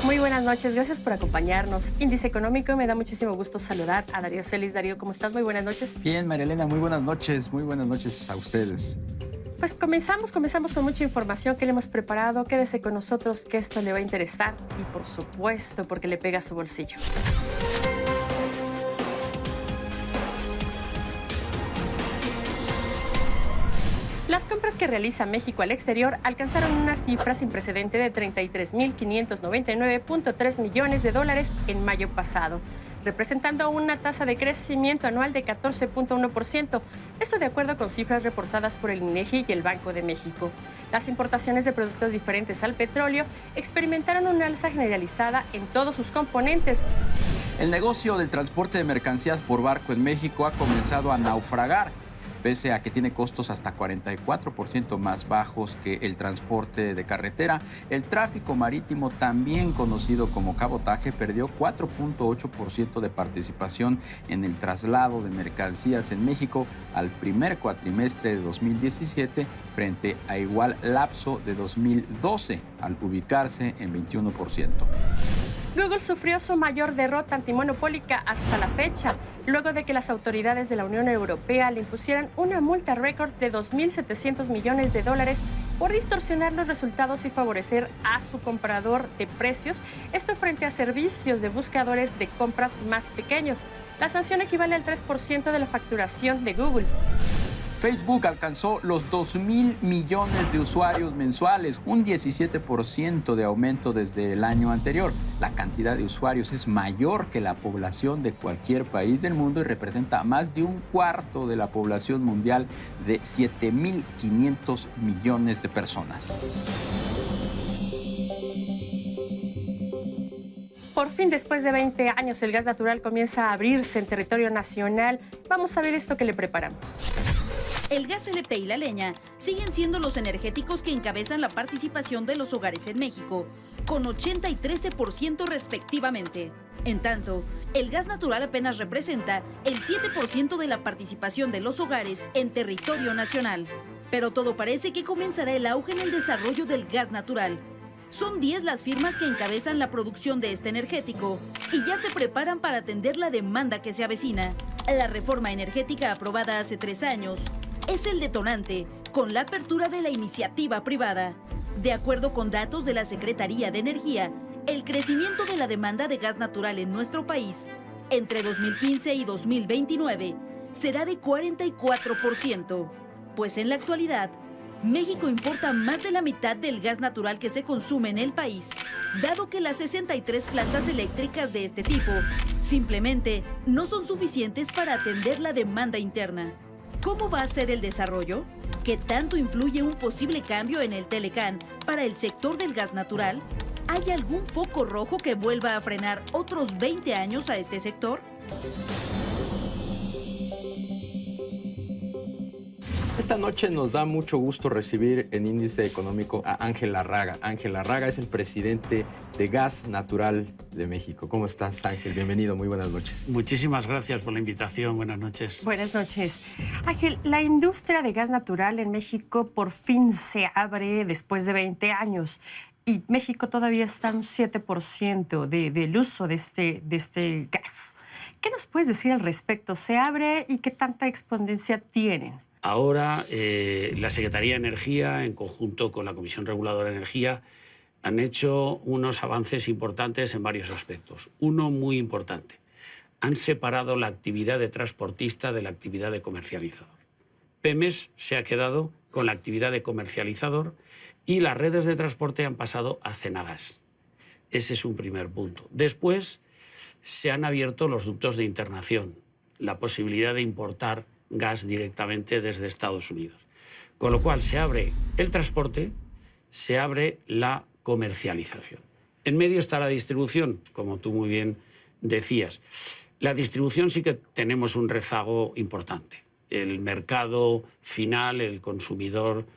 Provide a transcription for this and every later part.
Muy buenas noches, gracias por acompañarnos. Índice Económico, me da muchísimo gusto saludar a Darío Celis. Darío, ¿cómo estás? Muy buenas noches. Bien, María Elena, muy buenas noches a ustedes. Pues comenzamos con mucha información que le hemos preparado. Quédese con nosotros que esto le va a interesar y por supuesto porque le pega a su bolsillo. Las compras que realiza México al exterior alcanzaron una cifra sin precedente de 33.599.3 millones de dólares en mayo pasado, representando una tasa de crecimiento anual de 14.1%. Esto de acuerdo con cifras reportadas por el INEGI y el Banco de México. Las importaciones de productos diferentes al petróleo experimentaron una alza generalizada en todos sus componentes. El negocio del transporte de mercancías por barco en México ha comenzado a naufragar, pese a que tiene costos hasta 44% más bajos que el transporte de carretera. El tráfico marítimo, también conocido como cabotaje, perdió 4.8% de participación en el traslado de mercancías en México al primer cuatrimestre de 2017 frente a igual lapso de 2012, al ubicarse en 21%. Google sufrió su mayor derrota antimonopólica hasta la fecha, luego de que las autoridades de la Unión Europea le impusieran una multa récord de 2.700 millones de dólares por distorsionar los resultados y favorecer a su comprador de precios, esto frente a servicios de buscadores de compras más pequeños. La sanción equivale al 3% de la facturación de Google. Facebook alcanzó los 2.000 millones de usuarios mensuales, un 17% de aumento desde el año anterior. La cantidad de usuarios es mayor que la población de cualquier país del mundo y representa más de un cuarto de la población mundial de 7.500 millones de personas. Por fin, después de 20 años, el gas natural comienza a abrirse en territorio nacional. Vamos a ver esto que le preparamos. El gas LP y la leña siguen siendo los energéticos que encabezan la participación de los hogares en México, con 80 y 13% respectivamente. En tanto, el gas natural apenas representa el 7% de la participación de los hogares en territorio nacional. Pero todo parece que comenzará el auge en el desarrollo del gas natural. Son 10 las firmas que encabezan la producción de este energético y ya se preparan para atender la demanda que se avecina. La reforma energética aprobada hace 3 años es el detonante con la apertura de la iniciativa privada. De acuerdo con datos de la Secretaría de Energía, el crecimiento de la demanda de gas natural en nuestro país entre 2015 y 2029 será de 44%, pues en la actualidad México importa más de la mitad del gas natural que se consume en el país, dado que las 63 plantas eléctricas de este tipo simplemente no son suficientes para atender la demanda interna. ¿Cómo va a ser el desarrollo? ¿Qué tanto influye un posible cambio en el Telecán para el sector del gas natural? ¿Hay algún foco rojo que vuelva a frenar otros 20 años a este sector? Esta noche nos da mucho gusto recibir en Índice Económico a Ángel Larraga. Ángel Larraga es el presidente de Gas Natural de México. ¿Cómo estás, Ángel? Bienvenido, muy buenas noches. Muchísimas gracias por la invitación. Buenas noches. Buenas noches. Ángel, la industria de gas natural en México por fin se abre después de 20 años. Y México todavía está en un 7% del uso de este gas. ¿Qué nos puedes decir al respecto? ¿Se abre y qué tanta exponencia tienen? Ahora, la Secretaría de Energía, en conjunto con la Comisión Reguladora de Energía, han hecho unos avances importantes en varios aspectos. Uno muy importante, han separado la actividad de transportista de la actividad de comercializador. Pemex se ha quedado con la actividad de comercializador y las redes de transporte han pasado a Cenagas. Ese es un primer punto. Después se han abierto los ductos de internación, la posibilidad de importar gas directamente desde Estados Unidos. Con lo cual se abre el transporte, se abre la comercialización. En medio está la distribución, como tú muy bien decías. La distribución sí que tenemos un rezago importante. El mercado final, el consumidor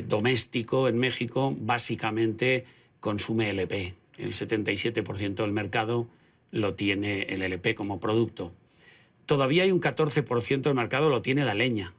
doméstico en México, básicamente consume LP. El 77% del mercado lo tiene el LP como producto. Todavía hay un 14% del mercado lo tiene la leña.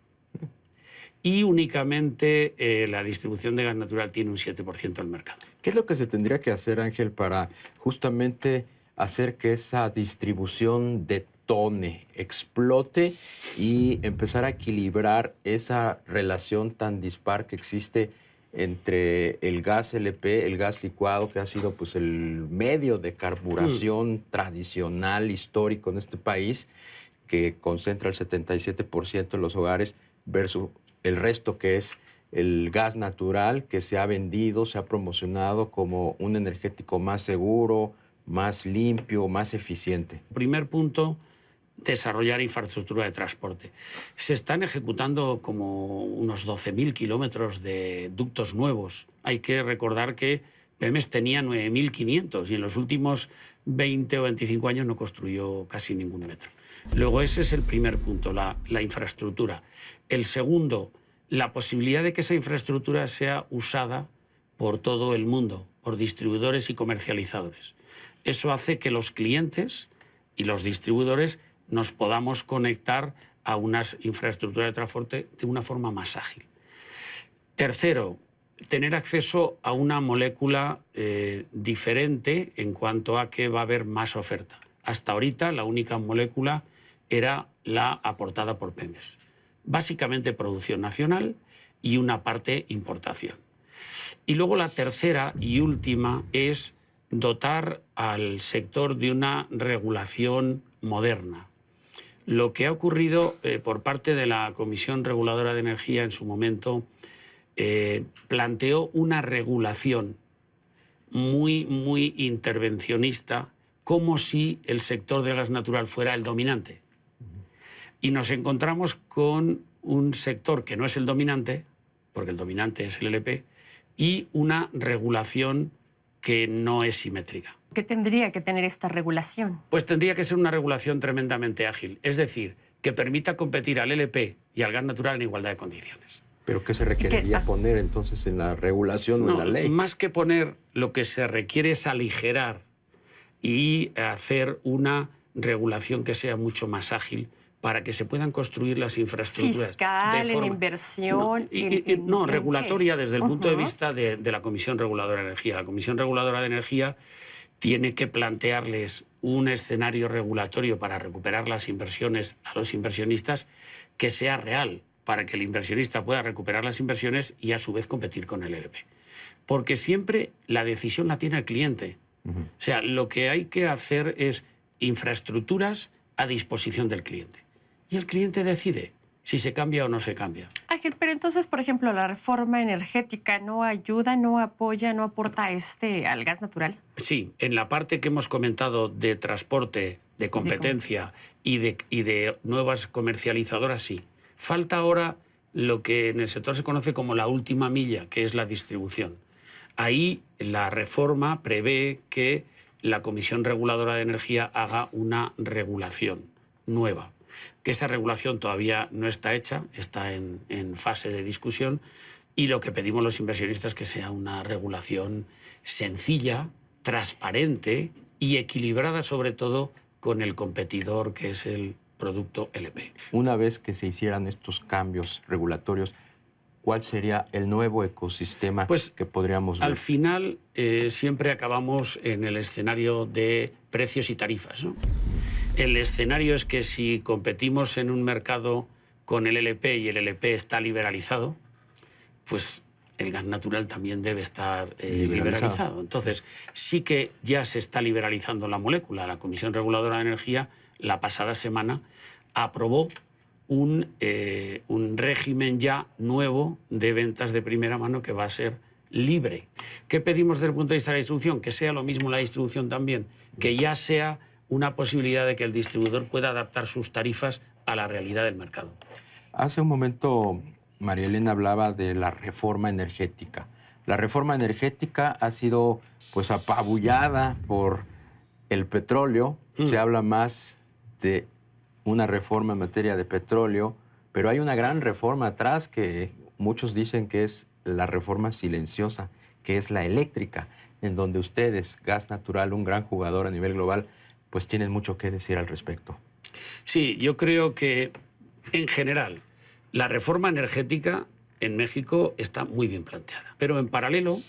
y únicamente la distribución de gas natural tiene un 7% del mercado. ¿Qué es lo que se tendría que hacer, Ángel, para justamente hacer que esa distribución detone, explote y empezar a equilibrar esa relación tan dispar que existe entre el gas LP, el gas licuado, que ha sido pues el medio de carburación tradicional, histórico en este país, que concentra el 77% de los hogares, versus el resto que es el gas natural, que se ha vendido, se ha promocionado como un energético más seguro, más limpio, más eficiente? Primer punto, desarrollar infraestructura de transporte. Se están ejecutando como unos 12.000 kilómetros de ductos nuevos. Hay que recordar que Pemex tenía 9.500 y en los últimos 20 o 25 años no construyó casi ningún metro. Luego ese es el primer punto, la infraestructura. El segundo, la posibilidad de que esa infraestructura sea usada por todo el mundo, por distribuidores y comercializadores. Eso hace que los clientes y los distribuidores nos podamos conectar a unas infraestructuras de transporte de una forma más ágil. Tercero, tener acceso a una molécula diferente en cuanto a que va a haber más oferta. Hasta ahorita la única molécula era la aportada por Pemex. Básicamente producción nacional y una parte importación. Y luego la tercera y última es dotar al sector de una regulación moderna. Lo que ha ocurrido por parte de la Comisión Reguladora de Energía en su momento planteó una regulación muy intervencionista, como si el sector del gas natural fuera el dominante. Y nos encontramos con un sector que no es el dominante, porque el dominante es el LP, y una regulación que no es simétrica. ¿Qué tendría que tener esta regulación? Pues tendría que ser una regulación tremendamente ágil, es decir, que permita competir al LP y al gas natural en igualdad de condiciones. ¿Pero qué se requeriría poner entonces en la regulación o en la ley? Más que poner, lo que se requiere es aligerar y hacer una regulación que sea mucho más ágil para que se puedan construir las infraestructuras. Fiscal, en inversión. No, regulatoria desde el punto de vista de la Comisión Reguladora de Energía. La Comisión Reguladora de Energía tiene que plantearles un escenario regulatorio para recuperar las inversiones a los inversionistas que sea real, para que el inversionista pueda recuperar las inversiones y a su vez competir con el LP. Porque siempre la decisión la tiene el cliente. O sea, lo que hay que hacer es infraestructuras a disposición del cliente. Y el cliente decide si se cambia o no se cambia. Ángel, pero entonces, por ejemplo, la reforma energética no ayuda, no apoya, no aporta al gas natural. Sí, en la parte que hemos comentado de transporte, de competencia y de nuevas comercializadoras, sí. Falta ahora lo que en el sector se conoce como la última milla, que es la distribución. Ahí la reforma prevé que la Comisión Reguladora de Energía haga una regulación nueva, que esa regulación todavía no está hecha, está en fase de discusión, y lo que pedimos los inversionistas es que sea una regulación sencilla, transparente y equilibrada sobre todo con el competidor que es el producto LP. Una vez que se hicieran estos cambios regulatorios, ¿cuál sería el nuevo ecosistema que podríamos ver? Al final siempre acabamos en el escenario de precios y tarifas, ¿no? El escenario es que si competimos en un mercado con el LP y el LP está liberalizado, pues el gas natural también debe estar liberalizado. Entonces, sí que ya se está liberalizando la molécula. La Comisión Reguladora de Energía la pasada semana aprobó un régimen ya nuevo de ventas de primera mano que va a ser libre. ¿Qué pedimos desde el punto de vista de la distribución? Que sea lo mismo la distribución también, que ya sea una posibilidad de que el distribuidor pueda adaptar sus tarifas a la realidad del mercado. Hace un momento María Elena hablaba de la reforma energética. La reforma energética ha sido pues apabullada por el petróleo. Se habla más de una reforma en materia de petróleo, pero hay una gran reforma atrás que muchos dicen que es la reforma silenciosa, que es la eléctrica, en donde ustedes, Gas Natural, un gran jugador a nivel global, pues tienen mucho que decir al respecto. Sí, yo creo que en general la reforma energética en México está muy bien planteada. Pero en paralelo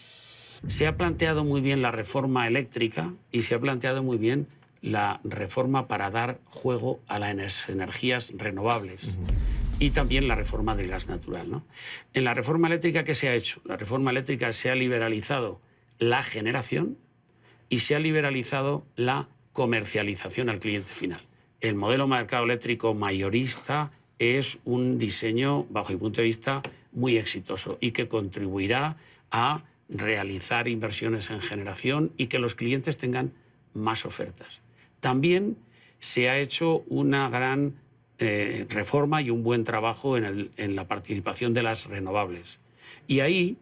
se ha planteado muy bien la reforma eléctrica y se ha planteado muy bien la reforma para dar juego a las energías renovables y también la reforma del gas natural, ¿no? En la reforma eléctrica, ¿qué se ha hecho? La reforma eléctrica se ha liberalizado la generación y se ha liberalizado la comercialización al cliente final. El modelo mercado eléctrico mayorista es un diseño, bajo mi punto de vista, muy exitoso y que contribuirá a realizar inversiones en generación y que los clientes tengan más ofertas. También se ha hecho una gran reforma y un buen trabajo en la participación de las renovables. Y ahí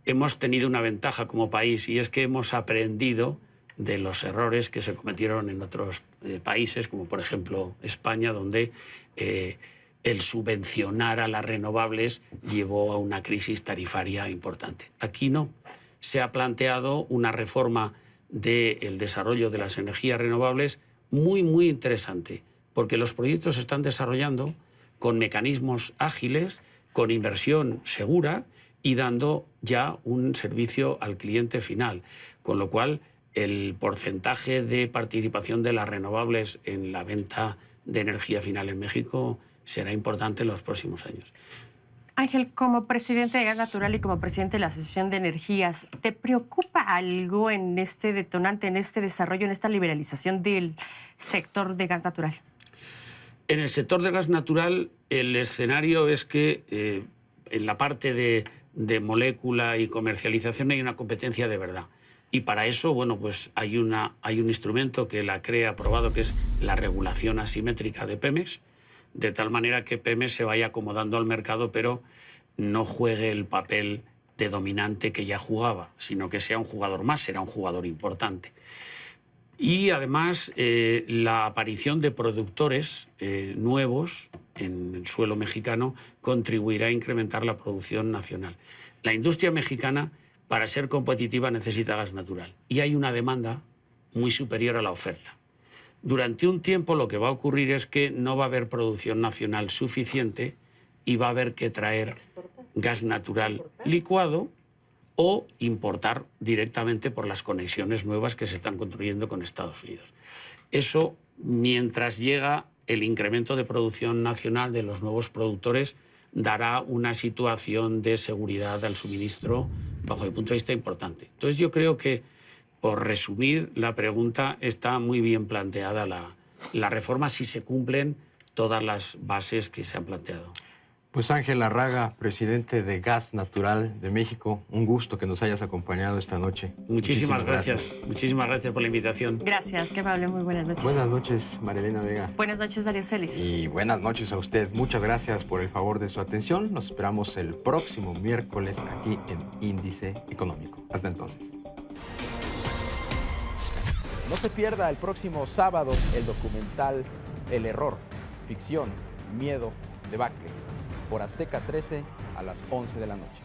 hemos tenido una ventaja como país, y es que hemos aprendido de los errores que se cometieron en otros países, como por ejemplo España, donde el subvencionar a las renovables llevó a una crisis tarifaria importante. Aquí no. Se ha planteado una reforma del desarrollo de las energías renovables muy, muy interesante, porque los proyectos se están desarrollando con mecanismos ágiles, con inversión segura y dando ya un servicio al cliente final. Con lo cual, el porcentaje de participación de las renovables en la venta de energía final en México será importante en los próximos años. Ángel, como presidente de Gas Natural y como presidente de la Asociación de Energías, ¿te preocupa algo en este detonante, en este desarrollo, en esta liberalización del sector de gas natural? En el sector de gas natural, el escenario es que en la parte de molécula y comercialización hay una competencia de verdad. Y para eso, bueno, pues hay un instrumento que la CRE ha aprobado, que es la regulación asimétrica de Pemex, de tal manera que Pemex se vaya acomodando al mercado, pero no juegue el papel de dominante que ya jugaba, sino que sea un jugador más, será un jugador importante. Y además la aparición de productores nuevos en el suelo mexicano contribuirá a incrementar la producción nacional. La industria mexicana, para ser competitiva, necesita gas natural y hay una demanda muy superior a la oferta. Durante un tiempo lo que va a ocurrir es que no va a haber producción nacional suficiente y va a haber que traer gas natural licuado o importar directamente por las conexiones nuevas que se están construyendo con Estados Unidos. Eso, mientras llega el incremento de producción nacional de los nuevos productores, dará una situación de seguridad al suministro, bajo mi punto de vista, importante. Entonces yo creo que, por resumir, la pregunta está muy bien planteada la reforma si se cumplen todas las bases que se han planteado. Pues Ángel Larraga, presidente de Gas Natural de México, un gusto que nos hayas acompañado esta noche. Muchísimas gracias. Muchísimas gracias por la invitación. Gracias, qué amable, muy buenas noches. Buenas noches, Marilena Vega. Buenas noches, Darío Celis. Y buenas noches a usted. Muchas gracias por el favor de su atención. Nos esperamos el próximo miércoles aquí en Índice Económico. Hasta entonces. No se pierda el próximo sábado el documental El Error, ficción, miedo, debacle, por Azteca 13 a las 11 de la noche.